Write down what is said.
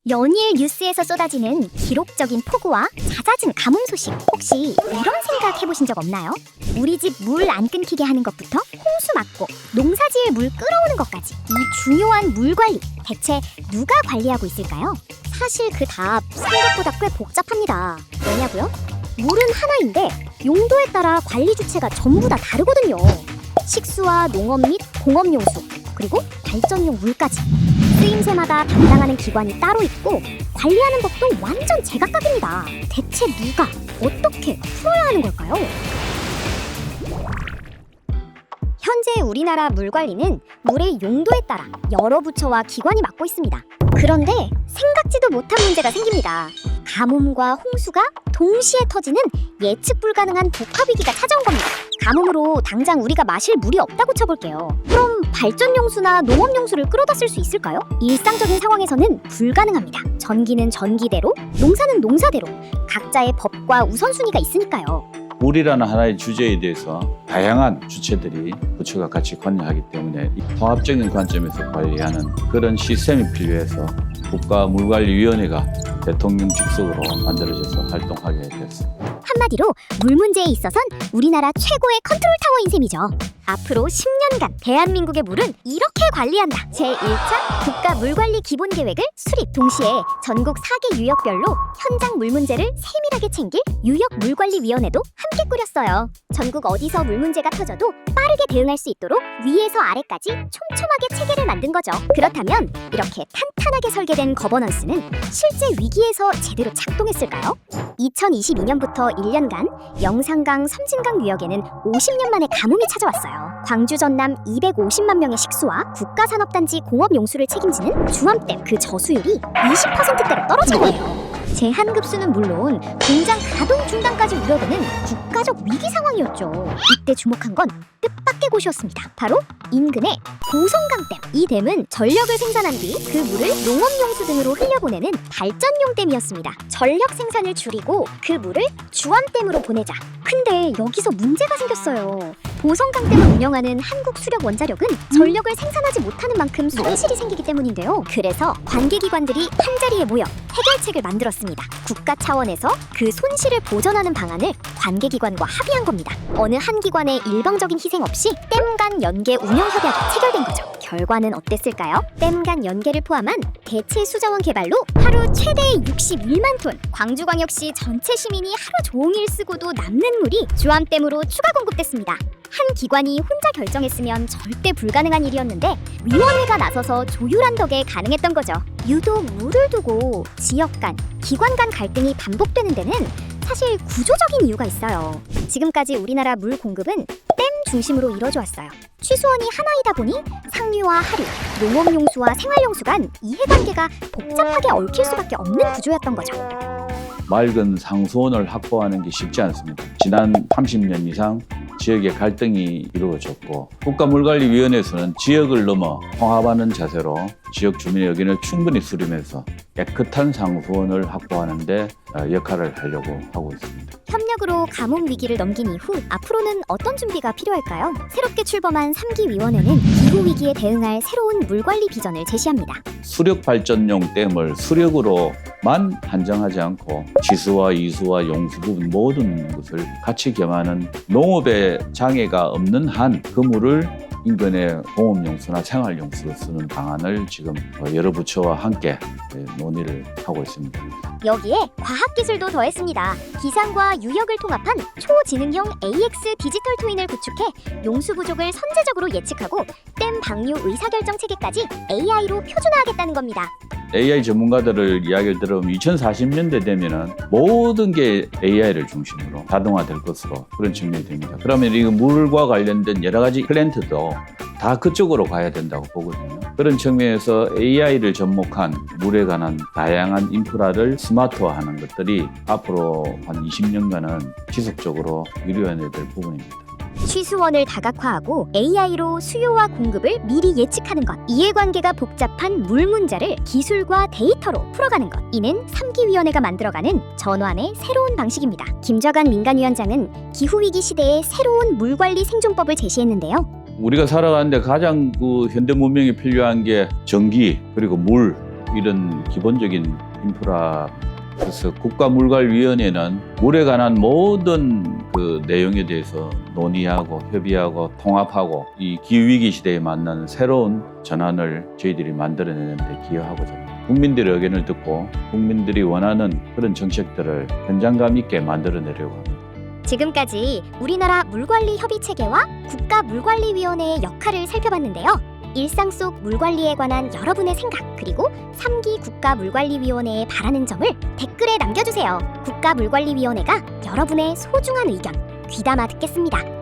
연일 뉴스에서 쏟아지는 기록적인 폭우와 잦아진 가뭄 소식, 혹시 이런 생각 해보신 적 없나요? 우리 집 물 안 끊기게 하는 것부터 홍수 막고 농사지을 물 끌어오는 것까지, 이 중요한 물 관리 대체 누가 관리하고 있을까요? 사실 그 답 생각보다 꽤 복잡합니다. 왜냐고요? 물은 하나인데 용도에 따라 관리 주체가 전부 다 다르거든요. 식수와 농업 및 공업용수, 그리고 발전용 물까지 쓰임새마다 담당하는 기관이 따로 있고 관리하는 법도 완전 제각각입니다. 대체 누가 어떻게 풀어야 하는 걸까요? 현재 우리나라 물 관리는 물의 용도에 따라 여러 부처와 기관이 맡고 있습니다. 그런데 생각지도 못한 문제가 생깁니다. 가뭄과 홍수가 동시에 터지는 예측 불가능한 복합위기가 찾아온 겁니다. 가뭄으로 당장 우리가 마실 물이 없다고 쳐볼게요. 그럼 발전용수나 농업용수를 끌어다 쓸 수 있을까요? 일상적인 상황에서는 불가능합니다. 전기는 전기대로, 농사는 농사대로 각자의 법과 우선순위가 있으니까요. 물이라는 하나의 주제에 대해서 다양한 주체들이 부처가 같이 관여하기 때문에 통합적인 관점에서 관리하는 그런 시스템이 필요해서 국가물관리위원회가 대통령 직속으로 만들어져서 활동하게 됐습니다. 한마디로 물 문제에 있어선 우리나라 최고의 컨트롤 타워인 셈이죠. 앞으로 10년간 대한민국의 물은 이렇게 관리한다. 제1차 국가물관리 기본계획을 수립. 동시에 전국 4개 유역별로 현장 물 문제를 세밀하게 챙길 유역물관리위원회도 함께 꾸렸어요. 전국 어디서 물 문제가 터져도 빠르게 대응할 수 있도록 위에서 아래까지 촘촘하게 체계를 만든 거죠. 그렇다면 이렇게 탄탄하게 설계된 거버넌스는 실제 위기에서 제대로 작동했을까요? 2022년부터 1년간 영산강, 섬진강 유역에는 50년 만에 가뭄이 찾아왔어요. 광주 전남 250만 명의 식수와 국가산업단지 공업용수를 책임지는 주암댐, 그 저수율이 20%대로 떨어진 거예요. 제한급수는 물론 공장 가동 중단까지 우려되는 국가적 위기 상황이었죠. 이때 주목한 건 뜻밖의 곳이었습니다. 바로 인근의 보성강댐. 이 댐은 전력을 생산한 뒤 그 물을 농업용수 등으로 흘려보내는 발전용 댐이었습니다. 전력 생산을 줄이고 그 물을 주암댐으로 보내자. 근데 여기서 문제가 생겼어요. 보성강댐을 운영하는 한국수력원자력은 전력을 생산하지 못하는 만큼 손실이 생기기 때문인데요. 그래서 관계기관들이 한자리에 모여 해결책을 만들었습니다. 국가 차원에서 그 손실을 보전하는 방안을 관계기관과 합의한 겁니다. 어느 한 기관의 일방적인 희생 없이 댐 간 연계 운영 협약이 체결된 거죠. 결과는 어땠을까요? 댐 간 연계를 포함한 대체 수자원 개발로 하루 최대 61만 톤, 광주광역시 전체 시민이 하루 종일 쓰고도 남는 물이 주암댐으로 추가 공급됐습니다. 한 기관이 혼자 결정했으면 절대 불가능한 일이었는데 위원회가 나서서 조율한 덕에 가능했던 거죠. 유독 물을 두고 지역 간, 기관 간 갈등이 반복되는 데는 사실 구조적인 이유가 있어요. 지금까지 우리나라 물 공급은 댐 중심으로 이뤄져 왔어요. 취수원이 하나이다 보니 상류와 하류, 농업용수와 생활용수 간 이해관계가 복잡하게 얽힐 수밖에 없는 구조였던 거죠. 맑은 상수원을 확보하는 게 쉽지 않습니다. 지난 30년 이상 지역의 갈등이 이루어졌고 국가물관리위원회에서는 지역을 넘어 통합하는 자세로 지역 주민의 의견을 충분히 수렴해서 깨끗한 상수원을 확보하는 데 역할을 하려고 하고 있습니다. 협력으로 가뭄 위기를 넘긴 이후 앞으로는 어떤 준비가 필요할까요? 새롭게 출범한 3기 위원회는 기후 위기에 대응할 새로운 물관리 비전을 제시합니다. 수력 발전용 댐을 수력으로만 한정하지 않고 지수와 이수와 용수 부분 모든 것을 같이 겸하는 농업에 장애가 없는 한 그 물을 인근의 공업용수나 생활용수로 쓰는 방안을 지금 여러 부처와 함께 논의를 하고 있습니다. 여기에 과학기술도 더했습니다. 기상과 유역을 통합한 초지능형 AX 디지털 트윈을 구축해 용수 부족을 선제적으로 예측하고 댐 방류 의사결정 체계까지 AI로 표준화하겠다는 겁니다. AI 전문가들을 이야기를 들어보면 2040년대 되면은 모든 게 AI를 중심으로 자동화될 것으로 그런 측면이 됩니다. 그러면 이 물과 관련된 여러 가지 플랜트도 다 그쪽으로 가야 된다고 보거든요. 그런 측면에서 AI를 접목한 물에 관한 다양한 인프라를 스마트화하는 것들이 앞으로 한 20년간은 지속적으로 이루어야 될 부분입니다. 취수원을 다각화하고 AI로 수요와 공급을 미리 예측하는 것, 이해관계가 복잡한 물 문제를 기술과 데이터로 풀어가는 것, 이는 3기 위원회가 만들어가는 전환의 새로운 방식입니다. 김좌관 민간위원장은 기후위기 시대의 새로운 물관리 생존법을 제시했는데요. 우리가 살아가는데 가장 현대 문명에 필요한 게 전기 그리고 물, 이런 기본적인 인프라. 그래서 국가물관위원회는 물에 관한 모든 그 내용에 대해서 논의하고 협의하고 통합하고 이 기후위기 시대에 맞는 새로운 전환을 저희들이 만들어내는데 기여하고자 합니다. 국민들의 의견을 듣고 국민들이 원하는 그런 정책들을 현장감 있게 만들어내려고 합니다. 지금까지 우리나라 물관리 협의체계와 국가물관리위원회의 역할을 살펴봤는데요. 일상 속 물관리에 관한 여러분의 생각 그리고 3기 국가물관리위원회에 바라는 점을 댓글에 남겨주세요. 국가물관리위원회가 여러분의 소중한 의견 귀담아 듣겠습니다.